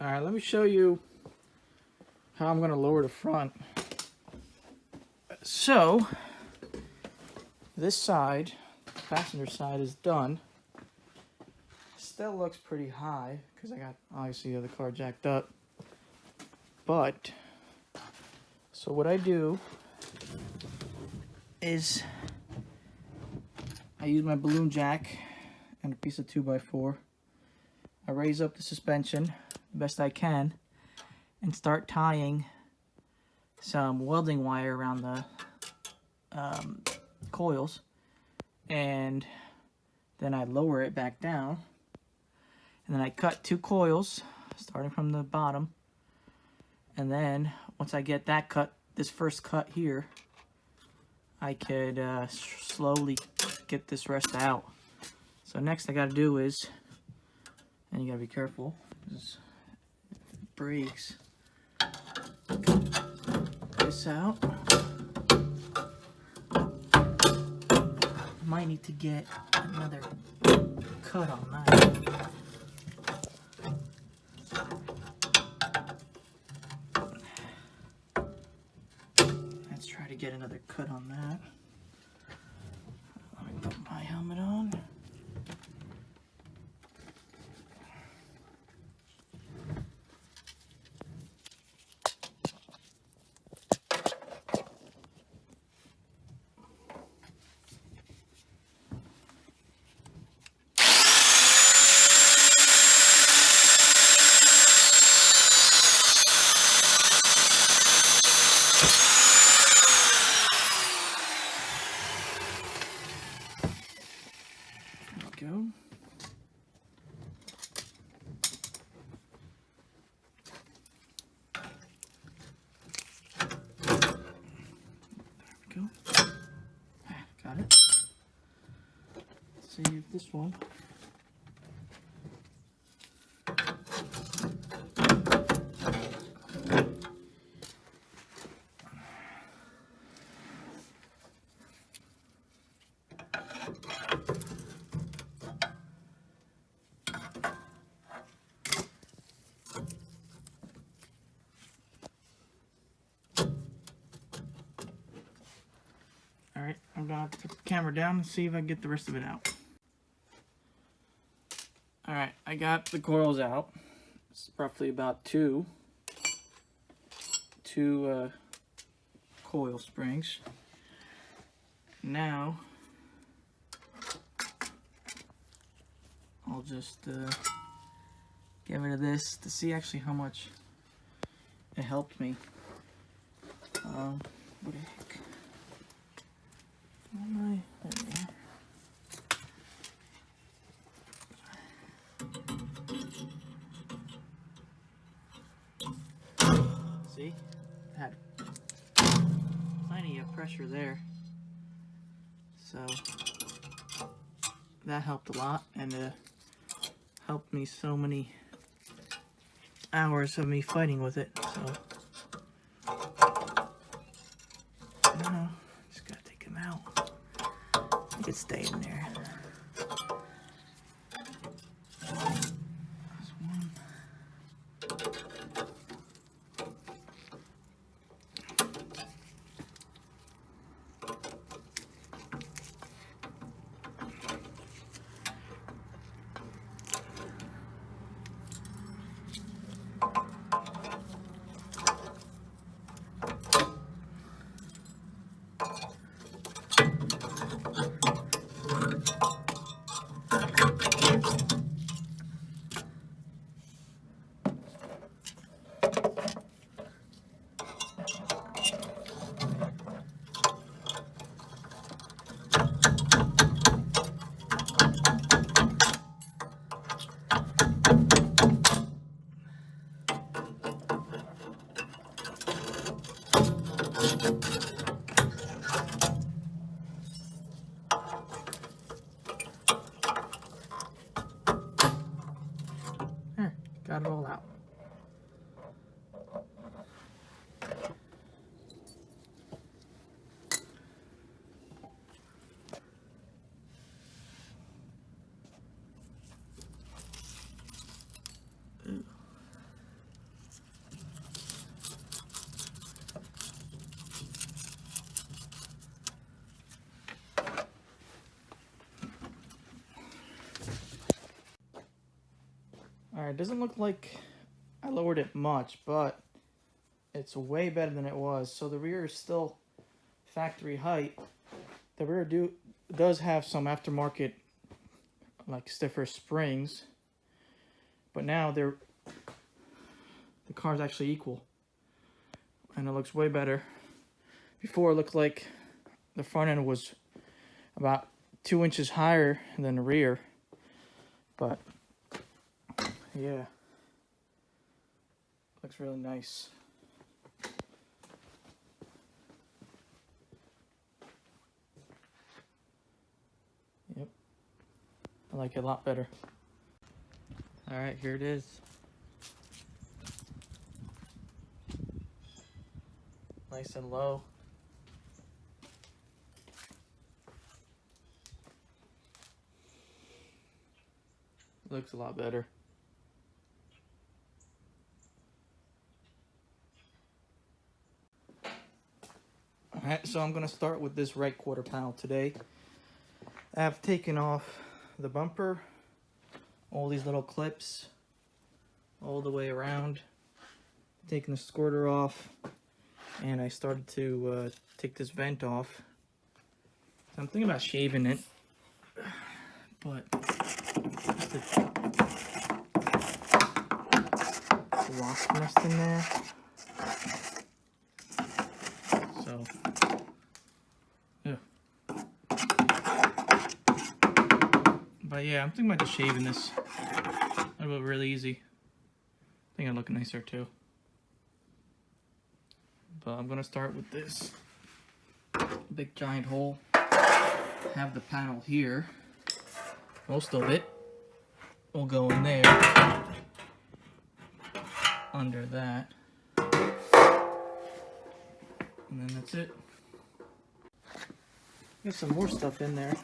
Alright, let me show you how I'm going to lower the front. So, this side, the passenger side, is done. Still looks pretty high because I got obviously the other car jacked up. But, so what I do is I use my balloon jack and a piece of 2x4. I raise up the suspension the best I can and start tying some welding wire around the coils, and then I lower it back down, and then I cut 2 coils starting from the bottom, and then once I get that cut, this first cut here, I could slowly get this rest out. So next I got to do is, and you got to be careful, because it breaks, cut this out. Might need to get another cut on that. Let's try to get another cut on that. Let me put my helmet on. Go. There we go. Got it. Let's see if this one. Alright, I'm gonna have to put the camera down and see if I can get the rest of it out. Alright, I got the coils out. It's roughly about two coil springs. Now, I'll just get rid of this to see actually how much it helped me. What the heck? See, had plenty of pressure there, so that helped a lot, and helped me so many hours of me fighting with it. So now just gotta take them out. They could stay in there. There's one. There, got it all out. Alright, it doesn't look like I lowered it much, but it's way better than it was. So the rear is still factory height. The rear does have some aftermarket, like, stiffer springs, but now the car's actually equal, and it looks way better. Before, it looked like the front end was about 2 inches higher than the rear, but yeah, looks really nice. Yep, I like it a lot better. All right, here it is. Nice and low. Looks a lot better. Alright, so I'm gonna start with this right quarter panel today. I've taken off the bumper, all these little clips, all the way around, taking the squirter off, and I started to take this vent off. So I'm thinking about shaving it, but the wasp nest in there. So, yeah. But yeah, I'm thinking about just shaving this. That'll be really easy. I think it'll look nicer too. But I'm gonna start with this big giant hole. Have the panel here. Most of it will go in there, under that, and then that's it. Got some more stuff in there.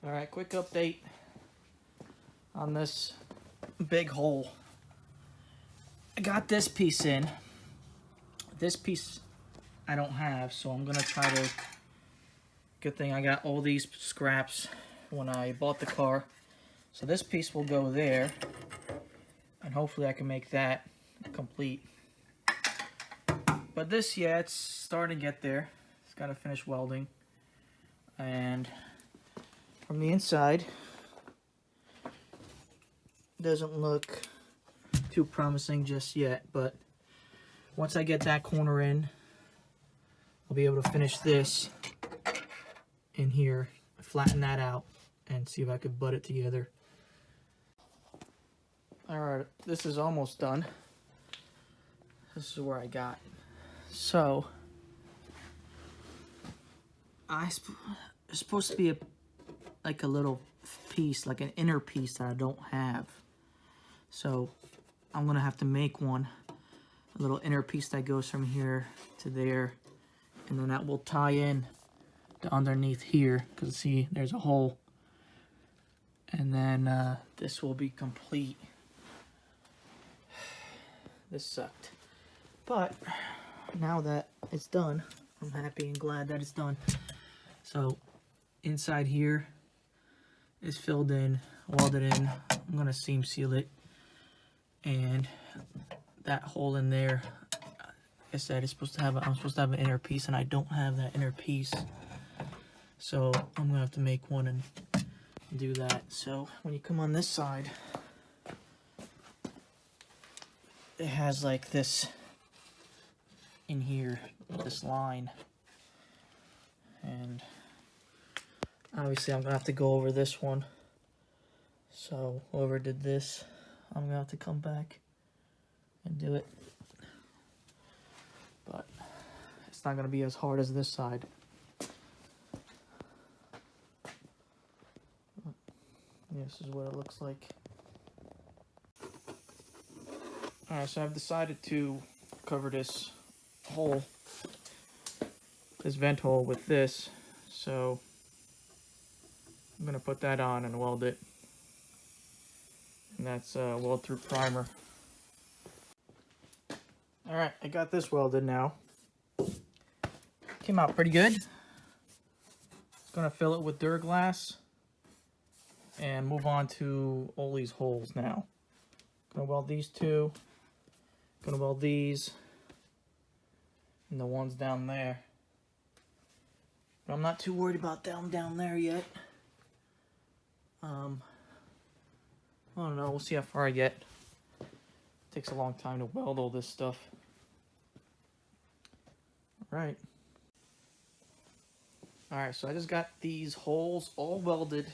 Alright, quick update on this big hole. I got this piece in. This piece I don't have, so I'm gonna try to... Good thing I got all these scraps when I bought the car. So this piece will go there, and hopefully I can make that complete. But this, yeah, it's starting to get there. It's got to finish welding. And from the inside, doesn't look too promising just yet, but once I get that corner in, I'll be able to finish this in here, flatten that out, and see if I could butt it together. Alright, this is almost done. This is where I got. So, it's supposed to be like a little piece, like an inner piece that I don't have. So, I'm going to have to make one. A little inner piece that goes from here to there. And then that will tie in to underneath here. Because see, there's a hole. And then this will be complete. This sucked. But now that it's done, I'm happy and glad that it's done. So inside here is filled in, welded in. I'm going to seam seal it. And that hole in there, like I said, I'm supposed to have an inner piece, and I don't have that inner piece. So I'm going to have to make one and do that. So when you come on this side, it has like this in here, this line. And obviously I'm going to have to go over this one. So whoever did this, I'm going to have to come back and do it. But it's not going to be as hard as this side. This is what it looks like. Alright, so I've decided to cover this hole, this vent hole, with this. So I'm going to put that on and weld it. And that's weld through primer. Alright, I got this welded now. Came out pretty good. Gonna fill it with Duraglass and move on to all these holes now. Gonna weld these two. Gonna weld these and the ones down there. But I'm not too worried about down there yet. I don't know, we'll see how far I get. Takes a long time to weld all this stuff. Alright. Alright, so I just got these holes all welded.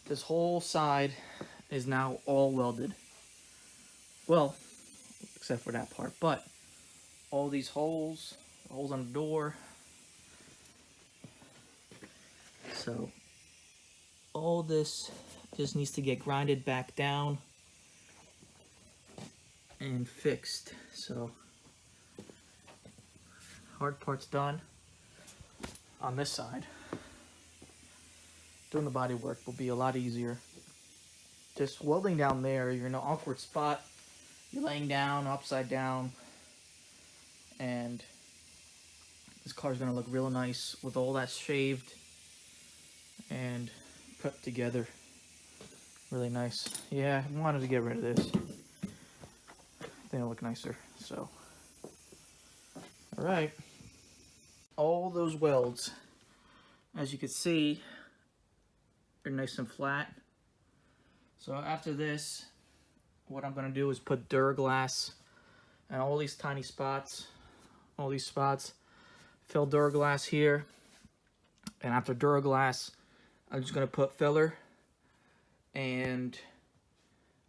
This whole side is now all welded. Well, except for that part. But all these holes on the door. So all this just needs to get grinded back down and fixed. So hard part's done on this side. Doing the body work will be a lot easier. Just welding down there, you're in an awkward spot. You're laying down, upside down, and this car's gonna look real nice with all that shaved and put together. Really nice. Yeah, I wanted to get rid of this. I think it'll look nicer, so. All right. All those welds, as you can see, are nice and flat. So after this, what I'm gonna do is put Duraglass and all these tiny spots, all these spots, fill Duraglass here. And after Duraglass, I'm just gonna put filler and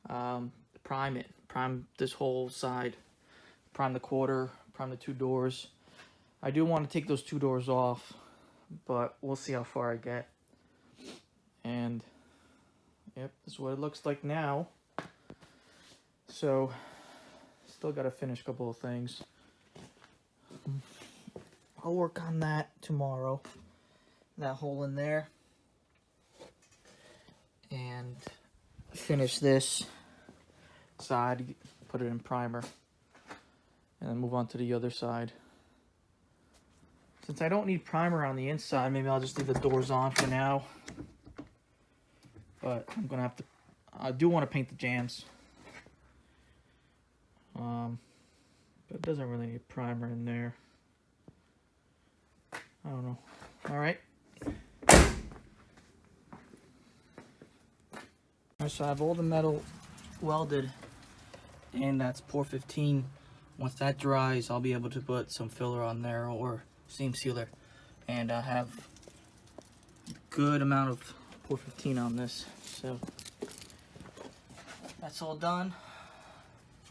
prime it. Prime this whole side. Prime the quarter, prime the two doors. I do want to take those two doors off, but we'll see how far I get. And yep, this is what it looks like now. So still got to finish a couple of things. I'll work on that tomorrow. That hole in there. And finish this side, put it in primer, and then move on to the other side. Since I don't need primer on the inside, maybe I'll just leave the doors on for now. But I'm gonna have to, I do want to paint the jambs. But it doesn't really need primer in there. I don't know. All right. So I have all the metal welded, and that's pour 15. Once that dries, I'll be able to put some filler on there or seam sealer, and I have a good amount of pour 15 on this. So that's all done.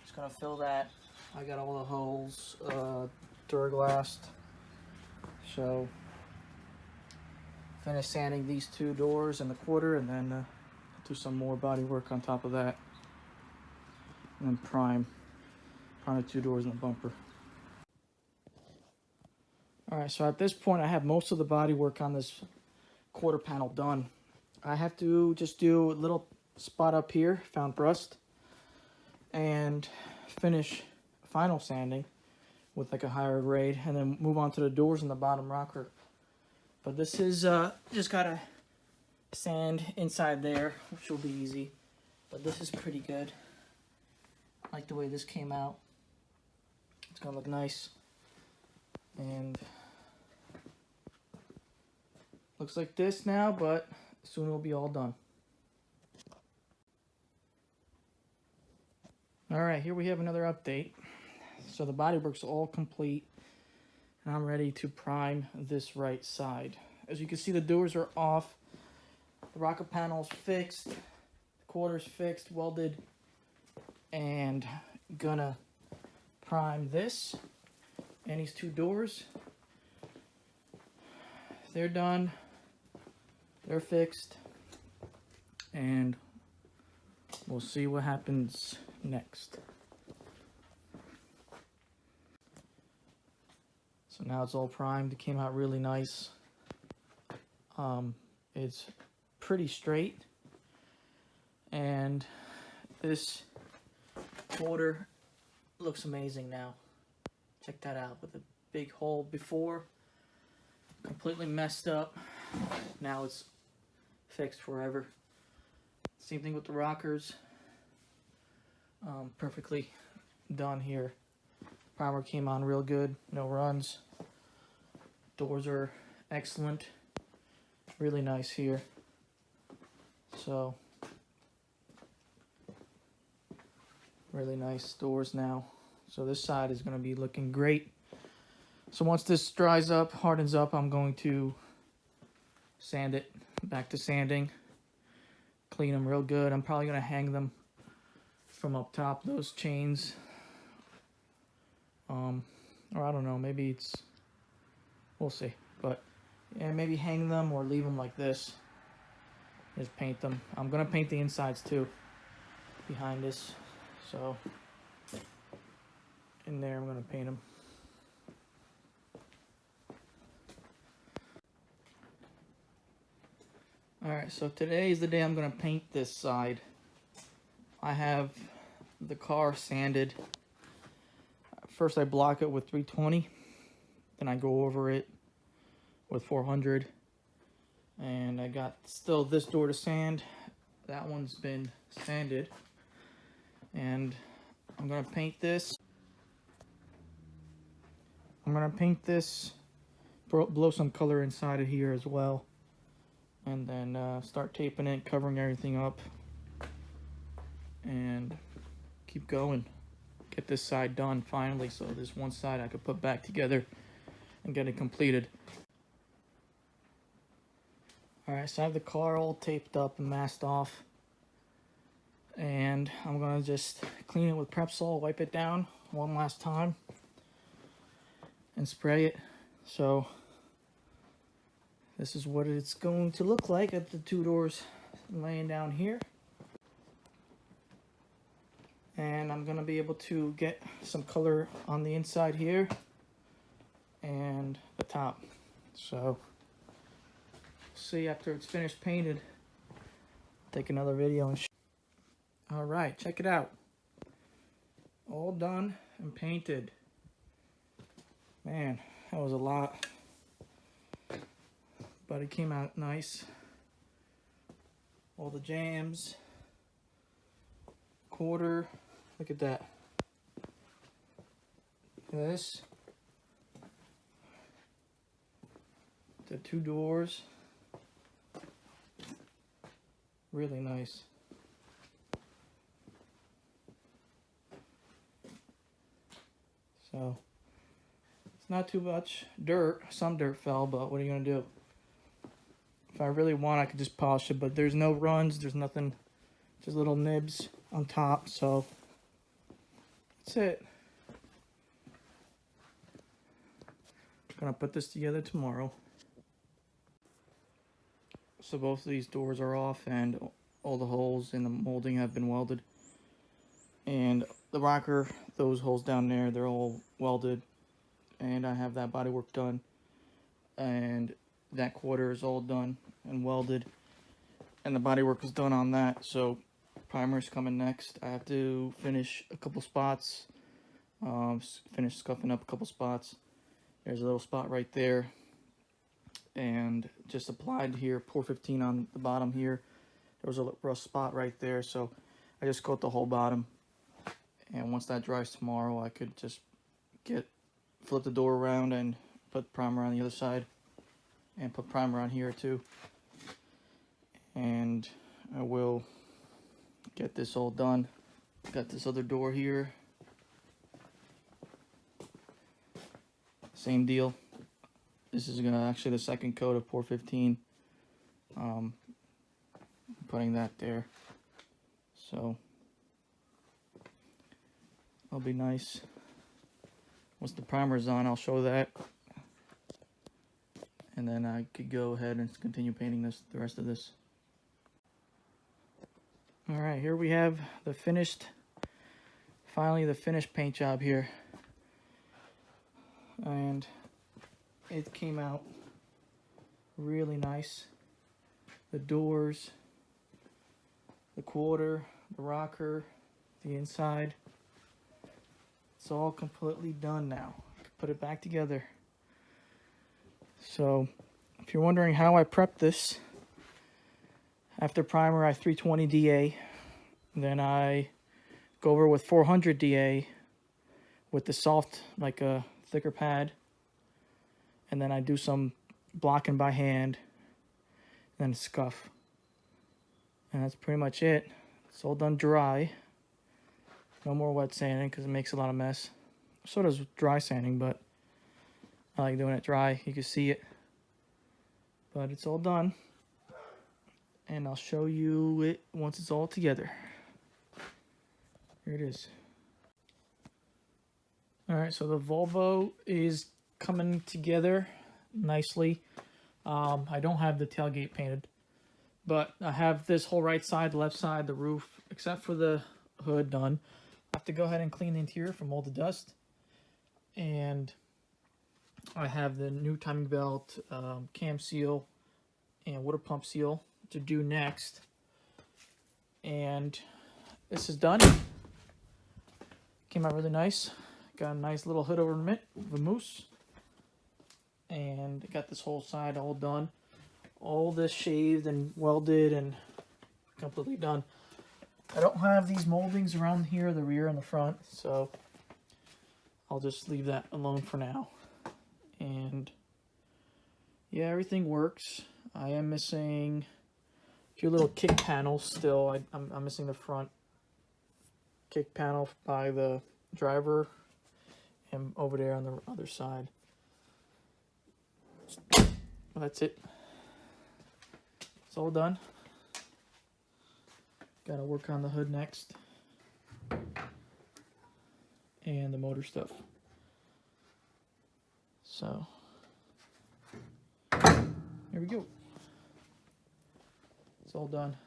Just gonna fill that. I got all the holes Duraglassed. So finish sanding these two doors and the quarter, and then do some more body work on top of that, and then prime the two doors and the bumper. All right, so at this point I have most of the body work on this quarter panel done. I have to just do a little spot up here, found rust, and finish final sanding with like a higher grade, and then move on to the doors and the bottom rocker. But this is just gotta sand inside there, which will be easy, but this is pretty good. I like the way this came out. It's gonna look nice, and looks like this now, but soon it'll be all done. All right, here we have another update. So the bodywork's all complete, and I'm ready to prime this right side. As you can see, the doors are off. The rocker panel's fixed, the quarter's fixed, welded, and gonna prime this and these two doors. They're done, they're fixed, and we'll see what happens next. So now it's all primed. It came out really nice. It's pretty straight, and this quarter looks amazing now. Check that out, with a big hole before, completely messed up. Now it's fixed forever. Same thing with the rockers. Perfectly done here. Primer came on real good, no runs. Doors are excellent, really nice here. So, really nice doors now. So this side is going to be looking great. So once this dries up, hardens up, I'm going to sand it, back to sanding, clean them real good. I'm probably going to hang them from up top, those chains. Or I don't know, maybe it's, we'll see. But yeah, maybe hang them or leave them like this. Just paint them. I'm going to paint the insides too, behind this. So in there, I'm going to paint them. Alright, so today is the day I'm going to paint this side. I have the car sanded. First I block it with 320, then I go over it with 400, and I got still this door to sand. That one's been sanded, and I'm going to paint this. I'm going to paint this, blow some color inside of here as well, and then start taping it, covering everything up, and keep going. Get this side done finally, so this one side I could put back together and get it completed. Alright, so I have the car all taped up and masked off, and I'm gonna just clean it with Prep-Sol, wipe it down one last time and spray it. So this is what it's going to look like at the two doors laying down here. And I'm gonna be able to get some color on the inside here and the top. So see after it's finished painted. Take another video and all right, check it out. All done and painted. Man, that was a lot, but it came out nice. All the jams, quarter. Look at that. Look at this. The two doors. Really nice. So, it's not too much dirt. Some dirt fell, but what are you going to do? If I really want, I could just polish it, but there's no runs. There's nothing. Just little nibs on top, so that's it. Gonna put this together tomorrow. So both of these doors are off, and all the holes in the molding have been welded. And the rocker, those holes down there, they're all welded. And I have that bodywork done. And that quarter is all done and welded. And the bodywork is done on that, so primer's coming next. I have to finish a couple spots, finish scuffing up a couple spots. There's a little spot right there, and just applied here, pour 15 on the bottom here. There was a rough spot right there, so I just coat the whole bottom. And once that dries tomorrow, I could just flip the door around and put primer on the other side, and put primer on here too. And I will get this all done. Got this other door here. Same deal. This is gonna actually the second coat of pour 15. Putting that there. So it'll be nice. Once the primer's on, I'll show that. And then I could go ahead and continue painting the rest of this. All right, here we have the finally the finished paint job here. And it came out really nice. The doors, the quarter, the rocker, the inside. It's all completely done now. Put it back together. So, if you're wondering how I prepped this, after primer I 320 DA, then I go over with 400 DA with the soft, like a thicker pad, and then I do some blocking by hand, and then scuff. And that's pretty much it. It's all done dry. No more wet sanding because it makes a lot of mess. So does dry sanding, but I like doing it dry. You can see it. But it's all done. And I'll show you it once it's all together. Here it is. Alright, so the Volvo is coming together nicely. I don't have the tailgate painted, but I have this whole right side, left side, the roof, except for the hood done. I have to go ahead and clean the interior from all the dust. And I have the new timing belt, cam seal, and water pump seal to do next. And this is done. Came out really nice. Got a nice little hood ornament of a moose. And got this whole side all done. All this shaved and welded and completely done. I don't have these moldings around here, the rear and the front, so I'll just leave that alone for now. And yeah, everything works. I am missing a few little kick panels still. I'm missing the front kick panel by the driver and over there on the other side. Well, that's it. It's all done. Gotta work on the hood next. And the motor stuff. So, here we go. It's all done.